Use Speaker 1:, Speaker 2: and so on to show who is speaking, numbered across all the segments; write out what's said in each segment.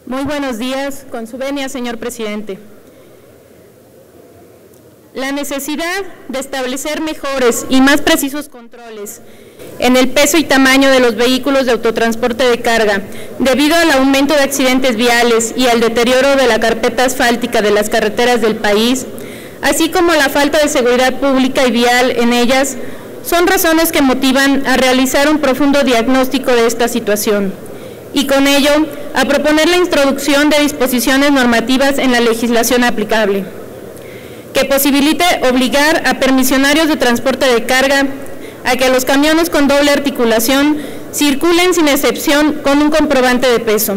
Speaker 1: Muy buenos días, con su venia, señor presidente. La necesidad de establecer mejores y más precisos controles en el peso y tamaño de los vehículos de autotransporte de carga, debido al aumento de accidentes viales y al deterioro de la carpeta asfáltica de las carreteras del país, así como la falta de seguridad pública y vial en ellas, son razones que motivan a realizar un profundo diagnóstico de esta situación y con ello a proponer la introducción de disposiciones normativas en la legislación aplicable, que posibilite obligar a permisionarios de transporte de carga a que los camiones con doble articulación circulen sin excepción con un comprobante de peso.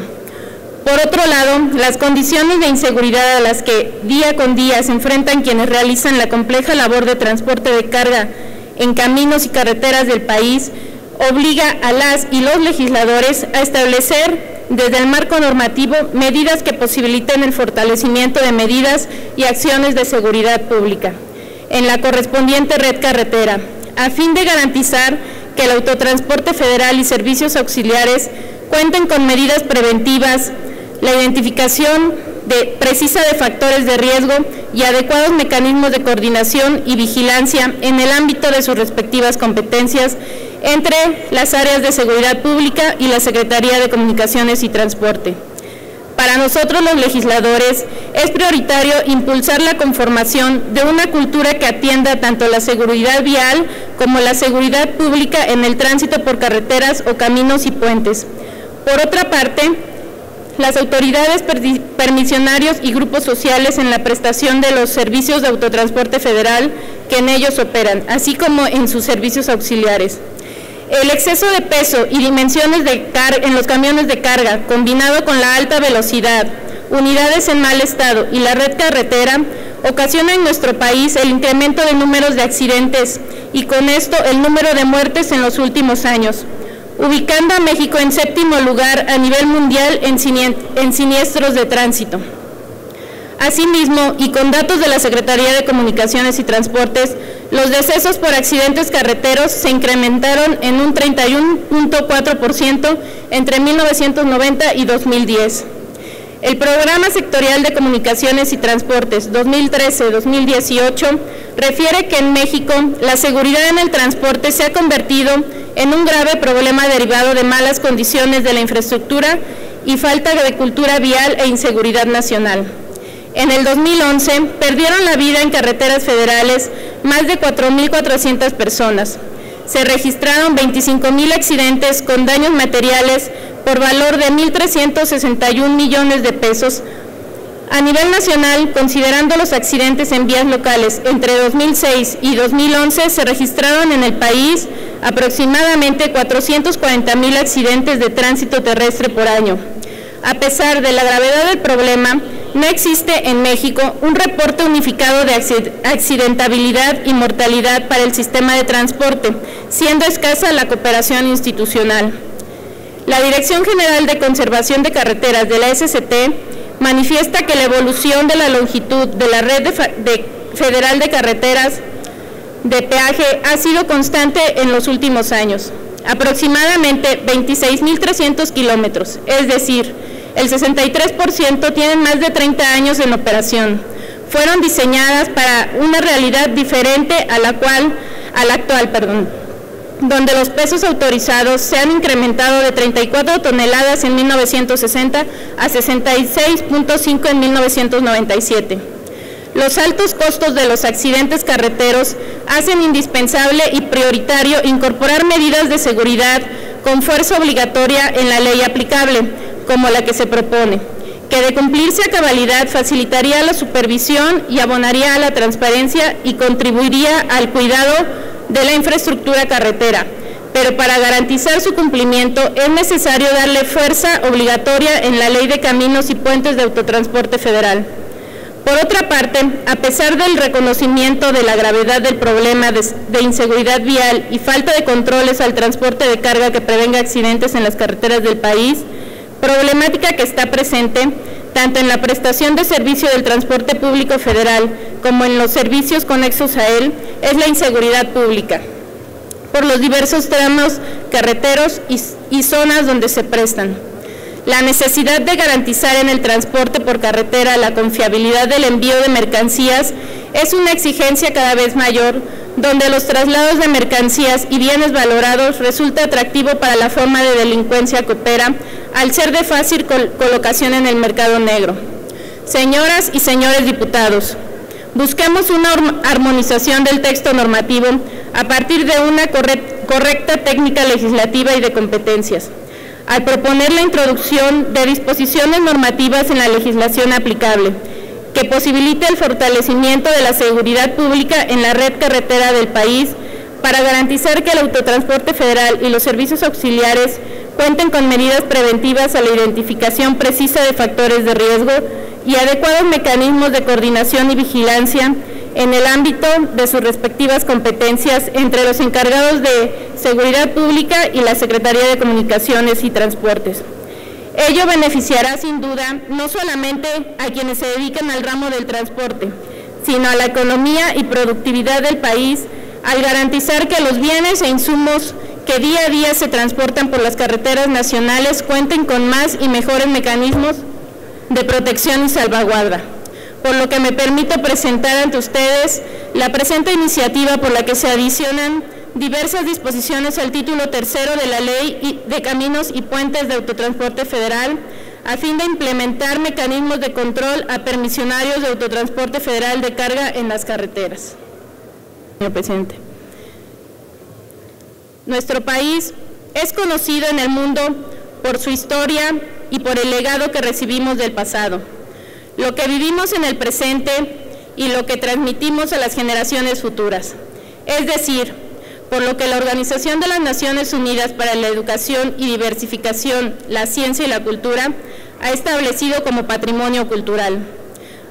Speaker 1: Por otro lado, las condiciones de inseguridad a las que día con día se enfrentan quienes realizan la compleja labor de transporte de carga en caminos y carreteras del país obliga a las y los legisladores a establecer desde el marco normativo medidas que posibiliten el fortalecimiento de medidas y acciones de seguridad pública en la correspondiente red carretera, a fin de garantizar que el autotransporte federal y servicios auxiliares cuenten con medidas preventivas, la identificación precisa de factores de riesgo y adecuados mecanismos de coordinación y vigilancia en el ámbito de sus respectivas competencias entre las áreas de seguridad pública y la Secretaría de Comunicaciones y Transporte. Para nosotros los legisladores es prioritario impulsar la conformación de una cultura que atienda tanto la seguridad vial como la seguridad pública en el tránsito por carreteras o caminos y puentes. Por otra parte, las autoridades, permisionarios y grupos sociales en la prestación de los servicios de autotransporte federal que en ellos operan, así como en sus servicios auxiliares. El exceso de peso y dimensiones en los camiones de carga, combinado con la alta velocidad, unidades en mal estado y la red carretera, ocasiona en nuestro país el incremento de números de accidentes y con esto el número de muertes en los últimos años, ubicando a México en 7º lugar a nivel mundial en siniestros de tránsito. Asimismo, y con datos de la Secretaría de Comunicaciones y Transportes, los decesos por accidentes carreteros se incrementaron en un 31.4% entre 1990 y 2010. El Programa Sectorial de Comunicaciones y Transportes 2013-2018 refiere que en México la seguridad en el transporte se ha convertido en un grave problema derivado de malas condiciones de la infraestructura y falta de cultura vial e inseguridad nacional. En el 2011 perdieron la vida en carreteras federales más de 4.400 personas. Se registraron 25.000 accidentes con daños materiales por valor de 1.361 millones de pesos. A nivel nacional, considerando los accidentes en vías locales, entre 2006 y 2011 se registraron en el país aproximadamente 440.000 accidentes de tránsito terrestre por año. A pesar de la gravedad del problema, no existe en México un reporte unificado de accidentabilidad y mortalidad para el sistema de transporte, siendo escasa la cooperación institucional. La Dirección General de Conservación de Carreteras de la SCT manifiesta que la evolución de la longitud de la red federal de carreteras de peaje ha sido constante en los últimos años, aproximadamente 26.300 kilómetros, es decir, el 63% tienen más de 30 años en operación. Fueron diseñadas para una realidad diferente a la actual, donde los pesos autorizados se han incrementado de 34 toneladas en 1960 a 66.5 en 1997. Los altos costos de los accidentes carreteros hacen indispensable y prioritario incorporar medidas de seguridad con fuerza obligatoria en la ley aplicable, como la que se propone, que de cumplirse a cabalidad facilitaría la supervisión y abonaría a la transparencia y contribuiría al cuidado de la infraestructura carretera, pero para garantizar su cumplimiento es necesario darle fuerza obligatoria en la Ley de Caminos y Puentes de Autotransporte Federal. Por otra parte, a pesar del reconocimiento de la gravedad del problema de inseguridad vial y falta de controles al transporte de carga que prevenga accidentes en las carreteras del país, problemática que está presente tanto en la prestación de servicio del transporte público federal como en los servicios conexos a él, es la inseguridad pública, por los diversos tramos carreteros y zonas donde se prestan. La necesidad de garantizar en el transporte por carretera la confiabilidad del envío de mercancías es una exigencia cada vez mayor, donde los traslados de mercancías y bienes valorados resulta atractivo para la forma de delincuencia que opera, al ser de fácil colocación en el mercado negro. Señoras y señores diputados, busquemos una armonización del texto normativo a partir de una correcta técnica legislativa y de competencias, al proponer la introducción de disposiciones normativas en la legislación aplicable, que posibilite el fortalecimiento de la seguridad pública en la red carretera del país para garantizar que el autotransporte federal y los servicios auxiliares cuenten con medidas preventivas a la identificación precisa de factores de riesgo y adecuados mecanismos de coordinación y vigilancia en el ámbito de sus respectivas competencias entre los encargados de Seguridad Pública y la Secretaría de Comunicaciones y Transportes. Ello beneficiará sin duda no solamente a quienes se dedican al ramo del transporte, sino a la economía y productividad del país, al garantizar que los bienes e insumos que día a día se transportan por las carreteras nacionales cuenten con más y mejores mecanismos de protección y salvaguarda. Por lo que me permito presentar ante ustedes la presente iniciativa por la que se adicionan diversas disposiciones al título tercero de la Ley de Caminos y Puentes de Autotransporte Federal, a fin de implementar mecanismos de control a permisionarios de autotransporte federal de carga en las carreteras. Señor presidente, nuestro país es conocido en el mundo por su historia y por el legado que recibimos del pasado, lo que vivimos en el presente y lo que transmitimos a las generaciones futuras. Es decir, por lo que la Organización de las Naciones Unidas para la Educación y Diversificación, la Ciencia y la Cultura ha establecido como patrimonio cultural.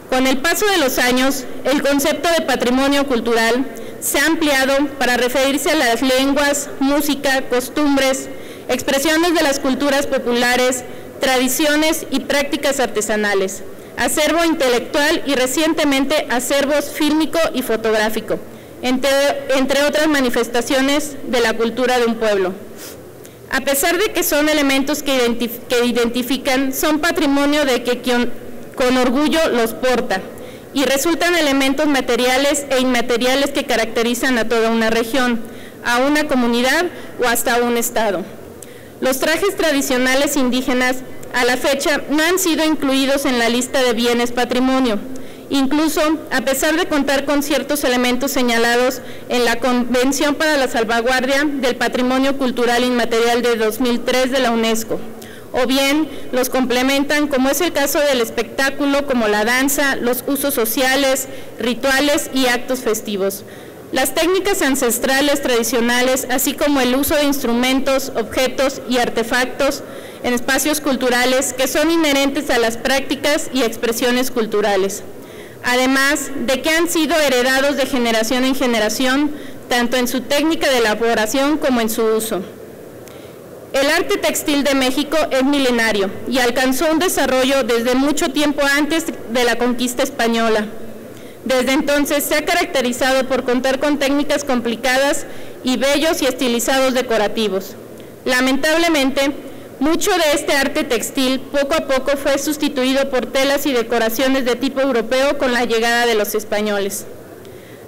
Speaker 1: Con el paso de los años, el concepto de patrimonio cultural se ha ampliado para referirse a las lenguas, música, costumbres, expresiones de las culturas populares, tradiciones y prácticas artesanales, acervo intelectual y recientemente acervos fílmico y fotográfico, entre otras manifestaciones de la cultura de un pueblo. A pesar de que son elementos que identifican, son patrimonio de que quien con orgullo los porta y resultan elementos materiales e inmateriales que caracterizan a toda una región, a una comunidad o hasta a un estado. Los trajes tradicionales indígenas a la fecha no han sido incluidos en la lista de bienes patrimonio, incluso a pesar de contar con ciertos elementos señalados en la Convención para la Salvaguardia del Patrimonio Cultural Inmaterial de 2003 de la UNESCO, o bien los complementan, como es el caso del espectáculo, como la danza, los usos sociales, rituales y actos festivos. Las técnicas ancestrales tradicionales, así como el uso de instrumentos, objetos y artefactos en espacios culturales que son inherentes a las prácticas y expresiones culturales, además de que han sido heredados de generación en generación, tanto en su técnica de elaboración como en su uso. El arte textil de México es milenario y alcanzó un desarrollo desde mucho tiempo antes de la conquista española. Desde entonces se ha caracterizado por contar con técnicas complicadas y bellos y estilizados decorativos. Lamentablemente, mucho de este arte textil poco a poco fue sustituido por telas y decoraciones de tipo europeo con la llegada de los españoles.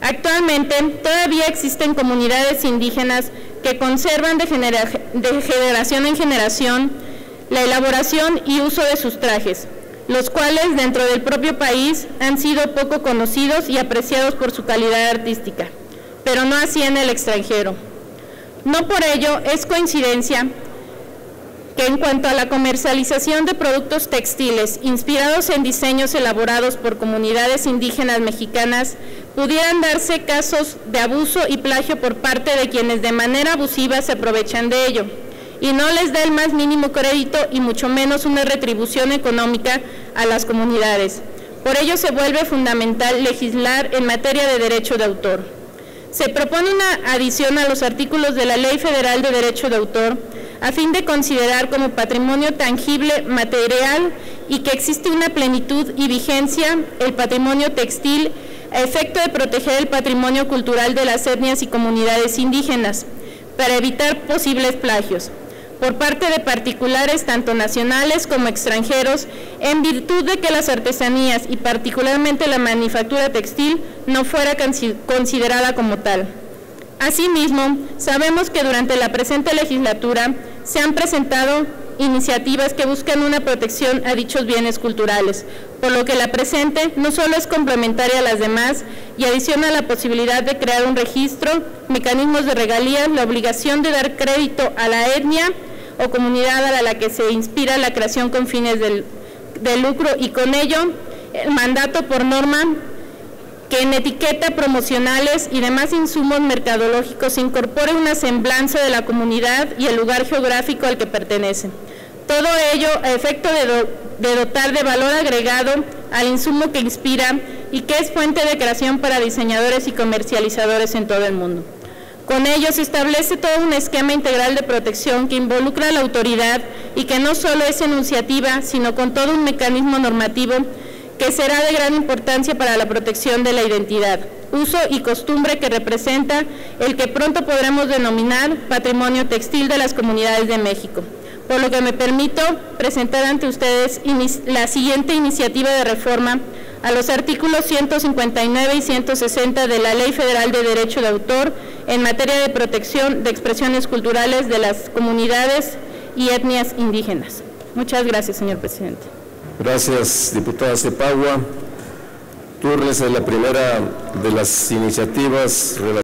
Speaker 1: Actualmente todavía existen comunidades indígenas que conservan de generación en generación la elaboración y uso de sus trajes, los cuales dentro del propio país han sido poco conocidos y apreciados por su calidad artística, pero no así en el extranjero. No por ello es coincidencia que en cuanto a la comercialización de productos textiles inspirados en diseños elaborados por comunidades indígenas mexicanas, pudieran darse casos de abuso y plagio por parte de quienes de manera abusiva se aprovechan de ello y no les da el más mínimo crédito y mucho menos una retribución económica a las comunidades. Por ello se vuelve fundamental legislar en materia de derecho de autor. Se propone una adición a los artículos de la Ley Federal de Derecho de Autor a fin de considerar como patrimonio tangible, material y que existe una plenitud y vigencia el patrimonio textil a efecto de proteger el patrimonio cultural de las etnias y comunidades indígenas para evitar posibles plagios. por parte de particulares tanto nacionales como extranjeros, en virtud de que las artesanías y particularmente la manufactura textil no fuera considerada como tal. Asimismo, sabemos que durante la presente legislatura se han presentado iniciativas que buscan una protección a dichos bienes culturales, por lo que la presente no solo es complementaria a las demás y adiciona la posibilidad de crear un registro, mecanismos de regalías, la obligación de dar crédito a la etnia o comunidad a la que se inspira la creación con fines de lucro y con ello el mandato por norma que en etiqueta, promocionales y demás insumos mercadológicos se incorpore una semblanza de la comunidad y el lugar geográfico al que pertenecen. Todo ello a efecto de dotar de valor agregado al insumo que inspira y que es fuente de creación para diseñadores y comercializadores en todo el mundo. Con ello se establece todo un esquema integral de protección que involucra a la autoridad y que no solo es enunciativa, sino con todo un mecanismo normativo que será de gran importancia para la protección de la identidad, uso y costumbre que representa el que pronto podremos denominar patrimonio textil de las comunidades de México. Por lo que me permito presentar ante ustedes la siguiente iniciativa de reforma a los artículos 159 y 160 de la Ley Federal de Derecho de Autor en materia de protección de expresiones culturales de las comunidades y etnias indígenas. Muchas gracias, señor presidente.
Speaker 2: Gracias, diputada Cepagua. Tú eres la primera de las iniciativas relacionadas